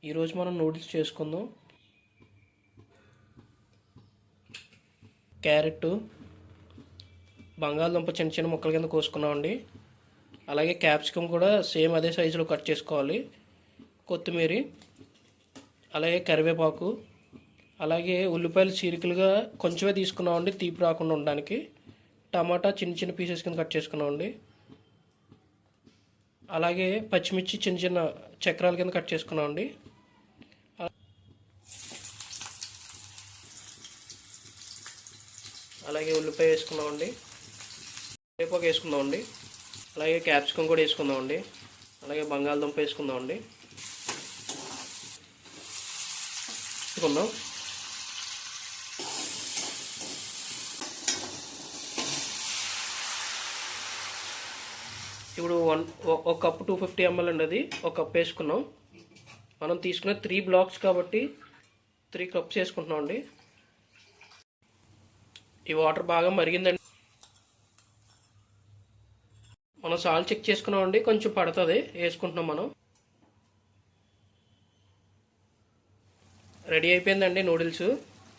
ఈరోజు మనం నూడిల్స్ చేసుకుందాం. క్యారెట్, బంగాళదుంప చిన్న చిన్న ముక్కల కింద కోసుకున్నామండి. అలాగే క్యాప్సికమ్ కూడా సేమ్ అదే సైజులో కట్ చేసుకోవాలి. కొత్తిమీర, అలాగే కరివేపాకు, అలాగే ఉల్లిపాయలు చీరికలుగా కొంచెమే తీసుకున్నామండి తీపి రాకుండా ఉండడానికి. టమాటా చిన్న చిన్న పీసెస్ కింద కట్ చేసుకున్నామండి. అలాగే పచ్చిమిర్చి చిన్న చిన్న చక్రాల కింద కట్ చేసుకున్నామండి. అలాగే ఉల్లిపాయ వేసుకున్నామండి, కరివేపాకు వేసుకుందామండి, అలాగే క్యాప్సికమ్ కూడా వేసుకుందామండి, అలాగే బంగాళదుంప వేసుకుందామండి. వేసుకుందాం. ఇప్పుడు ఒక కప్పు 250 ml అండి, అది ఒక కప్ వేసుకున్నాం. మనం తీసుకున్న 3 బ్లాక్స్ కాబట్టి 3 కప్స్ వేసుకుంటున్నాం అండి. ఈ వాటర్ బాగా మరిగిందండి. మనం సాల్ట్ చెక్ చేసుకున్నామండి, కొంచెం పడుతుంది, వేసుకుంటున్నాం. మనం రెడీ అయిపోయిందండి నూడిల్స్.